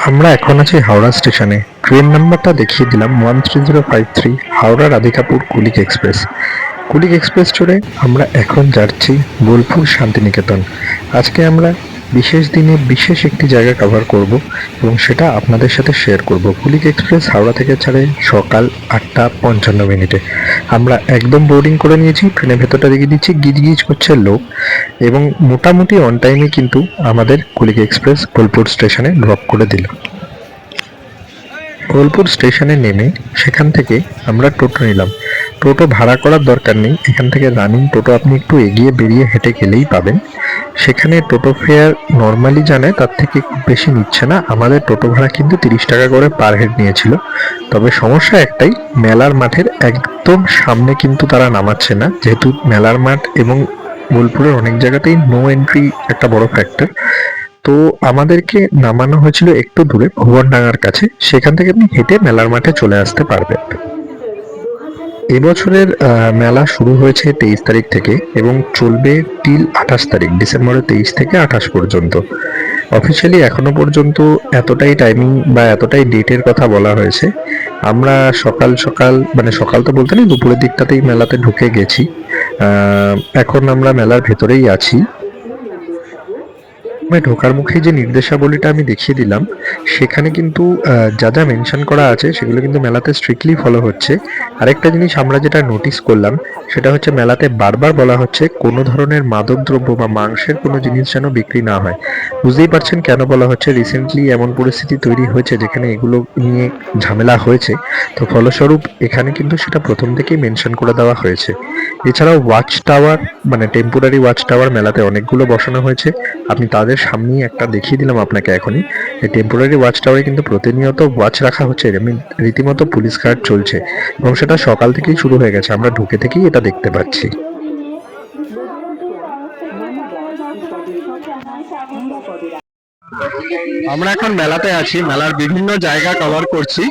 আমরা এখন আছি হাওড়া স্টেশনে। ট্রেন নাম্বারটা দেখিয়ে দিলাম 13053, হাওড়া রাধিকাপুর কুলিক এক্সপ্রেস। কুলিক এক্সপ্রেস চড়ে আমরা এখন যাচ্ছি বোলপুর শান্তিনিকেতন। আজকে আমরা বিশেষ দিনে বিশেষ একটি জায়গা কভার করব এবং সেটা আপনাদের সাথে শেয়ার করব। কুলিক এক্সপ্রেস হাওড়া থেকে ছাড়ে সকাল 8:55। আমরা একদম বোর্ডিং করে নিয়েছি। ট্রেনের ভেতরটা দেখিয়ে দিচ্ছি, গিজ গিজ করছে লোক এবং মোটামুটি অন টাইমে কিন্তু আমাদের কুলিক এক্সপ্রেস বোলপুর স্টেশনে ড্রপ করে দিল। বোলপুর স্টেশনে নেমে সেখান থেকে আমরা টোটো নিলাম। টোটো ভাড়া করার দরকার নেই, এখান থেকে রানিং টোটো আপনি একটু এগিয়ে বেরিয়ে হেঁটে গেলেই পাবেন। সেখানে টোটো ফেয়ার নর্মালি জানে তার থেকে খুব বেশি নিচ্ছে না। আমাদের টোটো ভাড়া কিন্তু 30 টাকা করে পার হেড নিয়েছিল। তবে সমস্যা একটাই, মেলার মাঠের একদম সামনে কিন্তু তারা নামাচ্ছে না, যেহেতু মেলার মাঠ এবং বোলপুরের অনেক জায়গাতেই নো এন্ট্রি একটা বড় ফ্যাক্টর। তো আমাদেরকে নামানো হয়েছিল একটু দূরে ভুবনডাঙ্গার কাছে, সেখান থেকে আপনি হেঁটে মেলার মাঠে চলে আসতে পারবেন। এবছরের মেলা শুরু হয়েছে 23 তারিখ থেকে এবং চলবে টিল 28 তারিখ, ডিসেম্বরের 23 থেকে 28 পর্যন্ত। অফিসিয়ালি এখনো পর্যন্ত এতটাই টাইমিং বা এতটাই ডেটের কথা বলা হয়েছে। আমরা সকাল সকাল, মানে সকাল তো বলতে নেই, দুপুরের দিকটাতেই মেলাতে ঢুকে গেছি। এখন আমরা মেলার ভেতরেই আছি। ঢোকার মুখে যে নির্দেশাবলীটা আমি দেখিয়ে দিলাম, সেখানে কিন্তু যা যা মেনশন করা আছে সেগুলো কিন্তু মেলাতে স্ট্রিক্টলি ফলো হচ্ছে। আরেকটা জিনিস আমরা যেটা নোটিস করলাম সেটা হচ্ছে, মেলাতে বারবার বলা হচ্ছে কোনো ধরনের মাদকদ্রব্য বা মাংসের কোনো জিনিস যেন বিক্রি না হয়। বুঝতেই পারছেন কেন বলা হচ্ছে, রিসেন্টলি এমন পরিস্থিতি তৈরি হয়েছে যেখানে এগুলো নিয়ে ঝামেলা হয়েছে। তো ফলস্বরূপ এখানে কিন্তু সেটা প্রথম থেকেই মেনশন করে দেওয়া হয়েছে। এছাড়াও ওয়াচ টাওয়ার, মানে টেম্পোরারি ওয়াচ টাওয়ার মেলাতে অনেকগুলো বসানো হয়েছে। আপনি তাদের সামনেই একটা দেখিয়ে দিলাম আপনাকে এখনই। এই টেম্পোরারি ওয়াচ টাওয়ারে কিন্তু প্রতিনিয়ত ওয়াচ রাখা হচ্ছে, রীতিমতো পুলিশ গার্ড চলছে এবং সেটা সকাল থেকেই শুরু হয়ে গেছে। আমরা ঢুকে থেকেই এটা দেখতে পাচ্ছি। আমরা এখন মেলাতে আছি, মেলার বিভিন্ন জায়গা কভার করছি।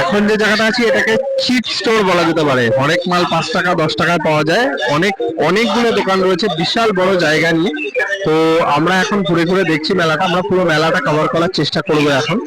এখন যে জায়গাটা আছি এটাকে চিট স্টোর বলা যেতে পারে। অনেক মাল 5 টাকা 10 টাকায় পাওয়া যায়। অনেকগুলো দোকান রয়েছে বিশাল বড় জায়গা নিয়ে। তো আমরা এখন ঘুরে ঘুরে দেখছি মেলাটা। আমরা পুরো মেলাটা কভার করার চেষ্টা করবো এখন,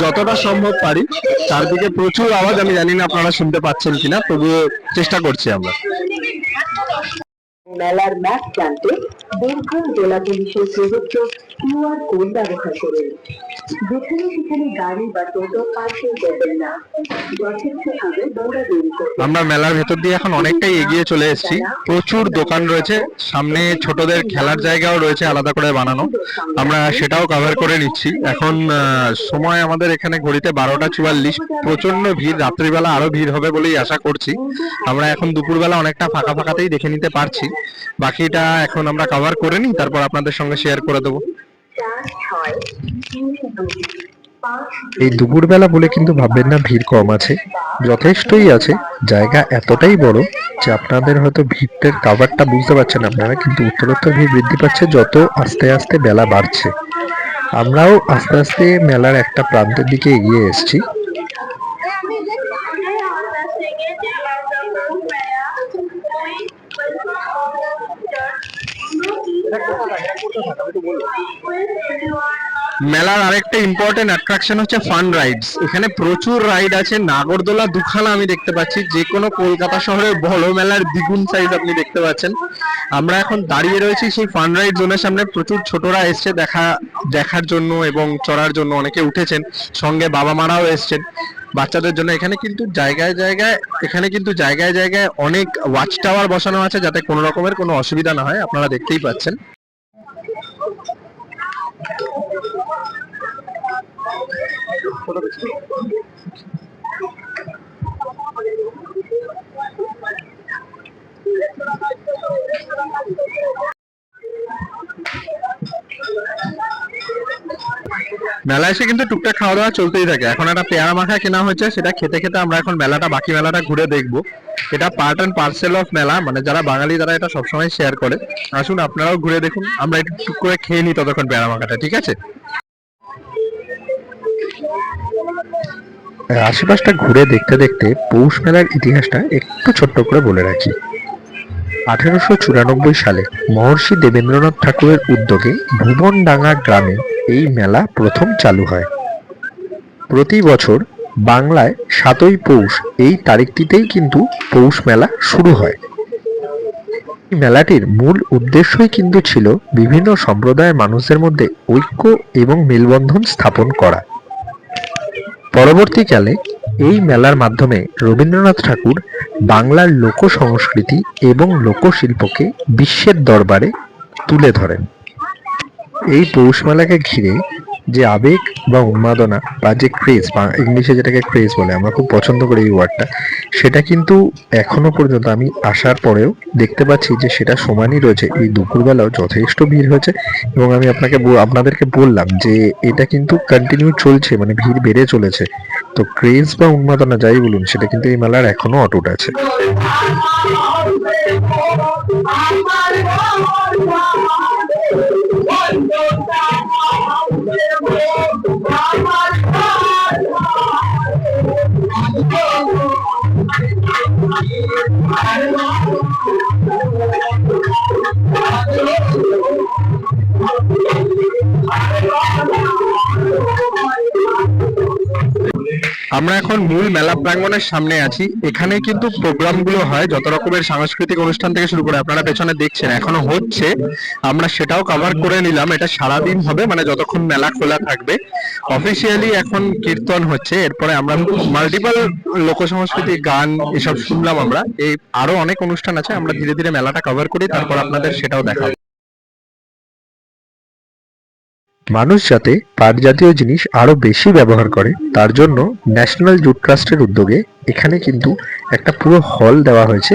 যতটা সম্ভব পারি। চারদিকে প্রচুর আওয়াজ, আমি জানি না আপনারা শুনতে পাচ্ছেন কিনা, তবুও চেষ্টা করছি আমরা। মেলার ম্যাপ জানতে বীরভূম জেলা পুলিশের প্রদত্ত কিউআর কোড ব্যবহার করুন। যেখানে সেখানে গাড়ি বা টোটো পার্কিং করবেন না, যথেষ্টভাবে দৌড়াদৌড়ি করুন। আমরা মেলার ভেতর দিয়ে এখন অনেকটাই এগিয়ে চলে এসেছি। প্রচুর দোকান রয়েছে, সামনে ছোটদের খেলার জায়গাও রয়েছে আলাদা করে বানানো। আমরা সেটাও কভার করে নিচ্ছি। এখন সময় আমাদের এখানে ঘড়িতে 12:44। প্রচন্ড ভিড়, রাত্রিবেলা আরো ভিড় হবে বলেই আশা করছি। আমরা এখন দুপুরবেলা অনেকটা ফাঁকা ফাঁকাতেই দেখে নিতে পারছি। বাকিটা এখন আমরা কভার করে নিই, তারপর আপনাদের সঙ্গে শেয়ার করে দেবো। এই দুপুরবেলা বলে কিন্তু ভাববেন না ভিড় কম আছে, যথেষ্টই আছে। জায়গা এতটাই বড় যে আপনাদের হয়তো ভিড়ের কাভারটা বুঝতে পারছেন আপনারা, কিন্তু উত্তরোত্তর ভিড় বৃদ্ধি পাচ্ছে যত আস্তে আস্তে বেলা বাড়ছে। আমরাও আস্তে আস্তে মেলার একটা প্রান্তের দিকে এগিয়ে এসেছি। মেলার আরেকটা ইম্পর্টেন্ট অ্যাট্রাকশন হচ্ছে ফান রাইডস। এখানে প্রচুর রাইড আছে। নাগরদোলা দুখানা আমি দেখতে পাচ্ছি, যে কোনো কলকাতা শহরের বড় মেলার দ্বিগুণ সাইজ আপনি দেখতে পাচ্ছেন। আমরা এখন দাঁড়িয়ে রয়েছি সেই ফান রাইড জোনের সামনে। প্রচুর ছোটরা এসছে দেখার জন্য এবং চড়ার জন্য, অনেকে উঠেছেন, সঙ্গে বাবা মারাও এসছেন বাচ্চাদের জন্য। এখানে কিন্তু জায়গায় জায়গায় অনেক ওয়াচ টাওয়ার বসানো আছে, যাতে কোনো রকমের কোনো অসুবিধা না হয়। আপনারা দেখতেই পাচ্ছেন। মেলায় এসে কিন্তু টুকটাক খাওয়া দাওয়া চলতেই থাকে। এখন একটা পেয়ারা মাখা কেনা হয়েছে, সেটা খেতে খেতে আমরা এখন বাকি মেলাটা ঘুরে দেখবো। এটা পার্ট অ্যান্ড পার্সেল অফ মেলা, মানে যারা বাঙালি তারা এটা সবসময় শেয়ার করে। আসুন আপনারাও ঘুরে দেখুন। আমরা একটু টুক করে খেয়ে নিই ততক্ষণ পেয়ারা মাখাটা, ঠিক আছে? আশেপাশটা ঘুরে দেখতে দেখতে পৌষ মেলার ইতিহাসটা একটু ছোট্ট করে বলে রাখি। 1894 সালে মহর্ষি দেবেন্দ্রনাথ ঠাকুরের উদ্যোগে ভুবনডাঙ্গা গ্রামে এই মেলা প্রথম চালু হয়। প্রতি বছর বাংলায় ৭ই পৌষ এই তারিখটিতেই কিন্তু পৌষ মেলা শুরু হয়। এই মেলাটির মূল উদ্দেশ্যই কিন্তু ছিল বিভিন্ন সম্প্রদায়ের মানুষদের মধ্যে ঐক্য এবং মেলবন্ধন স্থাপন করা। পরবর্তীকালে এই মেলার মাধ্যমে রবীন্দ্রনাথ ঠাকুর বাংলার লোক সংস্কৃতি এবং লোকশিল্পকে বিশ্বের দরবারে তুলে ধরেন। এই পৌষ মেলাকে ঘিরে যে আবেগ বা উন্মাদনা বা যে ক্রেজ, বা ইংলিশে যেটাকে ক্রেজ বলে, আমরা খুব পছন্দ করি এই ওয়ার্ডটা, সেটা কিন্তু এখনো পর্যন্ত আমি আসার পরেও দেখতে পাচ্ছি যে সেটা সমানই রয়েছে। এই দুপুরবেলাও যথেষ্ট ভিড় হয়েছে এবং আমি আপনাদেরকে বললাম যে এটা কিন্তু কন্টিনিউ চলছে, মানে ভিড় বেড়ে চলেছে। তো ক্রেজ বা উন্মাদনা যাই বলুন, সেটা কিন্তু এই মেলার এখনো অটুট আছে। আমরা এখন মূল মেলা প্রাঙ্গণের সামনে আছি। এখানে কিন্তু প্রোগ্রামগুলো হয়, যত রকমের সাংস্কৃতিক অনুষ্ঠান থেকে শুরু করে আপনারা পেছনে দেখছেন এখনো হচ্ছে। আমরা সেটাও কভার করে নিলাম। এটা সারাদিন হবে, মানে যতক্ষণ মেলা খোলা থাকবে। অফিসিয়ালি এখন কীর্তন হচ্ছে, এরপরে আমরা মাল্টিপল লোক সংস্কৃতি, গান এসব শুনলাম। আমরা এই আরো অনেক অনুষ্ঠান আছে, আমরা ধীরে ধীরে মেলাটা কভার করি, তারপর আপনাদের সেটাও দেখাবো। মানুষ যাতে পাট জাতীয় জিনিস আরো বেশি ব্যবহার করে, তার জন্য ন্যাশনাল জুট ট্রাস্টের উদ্যোগে এখানে কিন্তু একটা পুরো হল দেওয়া হয়েছে,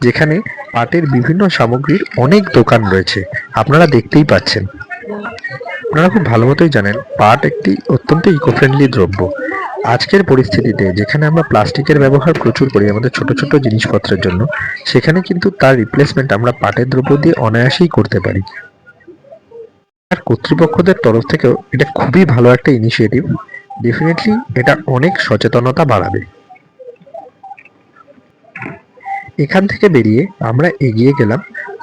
যেখানে পাটের বিভিন্ন সামগ্রীর অনেক দোকান রয়েছে। আপনারা দেখতেই পাচ্ছেন। আপনারা খুব ভালো মতোই জানেন পাট একটি অত্যন্ত ইকো ফ্রেন্ডলি দ্রব্য। আজকের পরিস্থিতিতে যেখানে আমরা প্লাস্টিকের ব্যবহার প্রচুর করি আমাদের ছোট ছোট জিনিসপত্রের জন্য, সেখানে কিন্তু তার রিপ্লেসমেন্ট আমরা পাটের দ্রব্য দিয়ে অনায়াসেই করতে পারি। আর কর্তৃপক্ষদের তরফ থেকেও এটা খুবই ভালো একটা ইনিশিয়েটিভ। ডেফিনেটলি এটা অনেক সচেতনতা বাড়াবে। এখান থেকে বেরিয়ে আমরা এগিয়ে গেলাম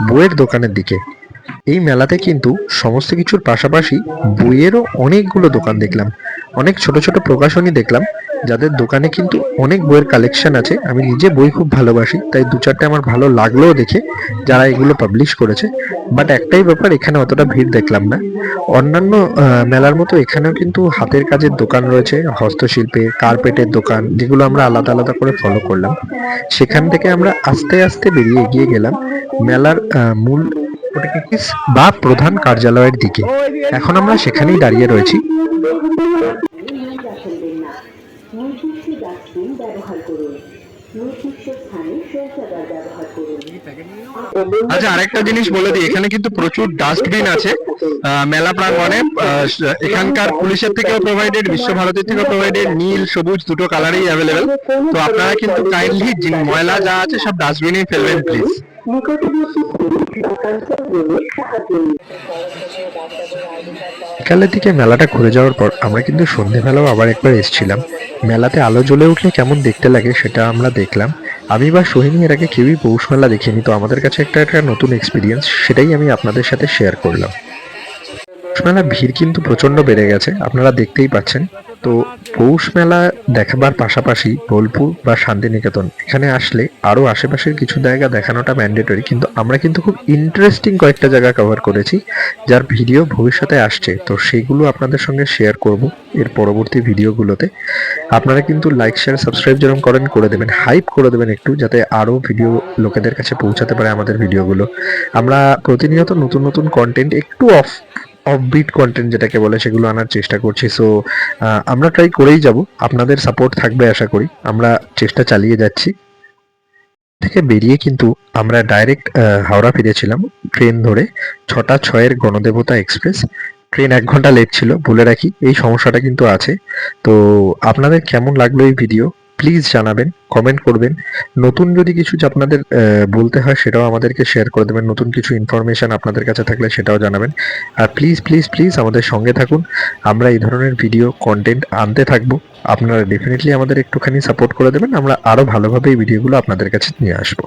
বইয়ের দোকানের দিকে। এই মেলাতে কিন্তু সমস্ত কিছুর পাশাপাশি বইয়েরও অনেকগুলো দোকান দেখলাম, অনেক ছোট ছোট প্রকাশনী দেখলাম, যাদের দোকানে কিন্তু অনেক বইয়ের কালেকশন আছে। আমি নিজে বই খুব ভালোবাসি, তাই দু চারটে আমার ভালো লাগলেও দেখে যারা এগুলো পাবলিশ করেছে। বাট একটাই ব্যাপার, এখানে অতটা ভিড় দেখলাম না। অন্যান্য মেলার মতো এখানেও কিন্তু হাতের কাজের দোকান রয়েছে, হস্তশিল্পের, কার্পেটের দোকান, যেগুলো আমরা আলাদা আলাদা করে ফলো করলাম। সেখান থেকে আমরা আস্তে আস্তে বেরিয়ে এগিয়ে গেলাম মেলার মূল বা প্রধান কার্যালয়ের দিকে। এখন আমরা সেখানেই দাঁড়িয়ে রয়েছি। আচ্ছা, আরেকটা জিনিস বলে দিই, এখানে কিন্তু প্রচুর ডাস্টবিন আছে মেলা প্রাঙ্গণে। এখানকার পুলিশের থেকেও প্রোভাইডেড, বিশ্বভারতীর থেকেও প্রোভাইডেড, নীল সবুজ দুটো কালারই অ্যাভেলেবেল। তো আপনারা কিন্তু কাইন্ডলি ময়লা যা আছে সব ডাস্টবিনে ফেলবেন প্লিজ। বিকালের দিকে মেলাটা ঘুরে যাওয়ার পর আমরা কিন্তু সন্ধেবেলাও আবার একবার এসেছিলাম। মেলাতে আলো জ্বলে উঠলে কেমন দেখতে লাগে সেটা আমরা দেখলাম। আমি বা সোহিনী এর আগে কেউই পৌষ মেলা দেখিনি, তো আমাদের কাছে একটা নতুন এক্সপিরিয়েন্স, সেটাই আমি আপনাদের সাথে শেয়ার করলাম। পৌষ মেলার ভিড় কিন্তু প্রচন্ড বেড়ে গেছে, আপনারা দেখতেই পাচ্ছেন। তো পৌষ মেলা দেখাবার পাশাপাশি বোলপুর বা শান্তিনিকেতন এখানে আসলে আরো আশেপাশের কিছু জায়গা দেখানোটা ম্যান্ডেটরি। কিন্তু আমরা কিন্তু খুব ইন্টারেস্টিং কয়েকটা জায়গা কভার করেছি, যার ভিডিও ভবিষ্যতে আসছে, তো সেগুলো আপনাদের সঙ্গে শেয়ার করব এর পরবর্তী ভিডিওগুলোতে। আপনারা কিন্তু লাইক শেয়ার সাবস্ক্রাইব যেরকম করেন করে দেবেন, হাইপ করে দেবেন একটু, যাতে আরো ভিডিও লোকেদের কাছে পৌঁছাতে পারে আমাদের ভিডিওগুলো। আমরা প্রতিনিয়ত নতুন নতুন কন্টেন্ট, একটু অফবিট কন্টেন্ট যেটাকে বলে, সেগুলো আনার চেষ্টা করছি। সো আমরা ট্রাই করেই যাব, আপনাদের সাপোর্ট থাকবে আশা করি। আমরা চেষ্টা চালিয়ে যাচ্ছি। থেকে বেরিয়ে কিন্তু আমরা ডাইরেক্ট হাওড়া ফিরেছিলাম ট্রেন ধরে, 6টা 6-এর গণদেবতা এক্সপ্রেস। ট্রেন 1 ঘন্টা লেট ছিল, বলে রাখি এই সমস্যাটা কিন্তু আছে। তো আপনাদের কেমন লাগলো এই ভিডিও প্লিজ জানাবেন, কমেন্ট করবেন। নতুন যদি কিছু আপনাদের বলতে হয় সেটাও আমাদেরকে শেয়ার করে দেবেন, নতুন কিছু ইনফরমেশন আপনাদের কাছে থাকলে সেটাও জানাবেন। আর প্লিজ প্লিজ প্লিজ আমাদের সঙ্গে থাকুন, আমরা এই ধরনের ভিডিও কন্টেন্ট আনতে থাকবো। আপনারা ডেফিনেটলি আমাদের একটুখানি সাপোর্ট করে দেবেন, আমরা আরো ভালোভাবে এই ভিডিওগুলো আপনাদের কাছে নিয়ে আসবো।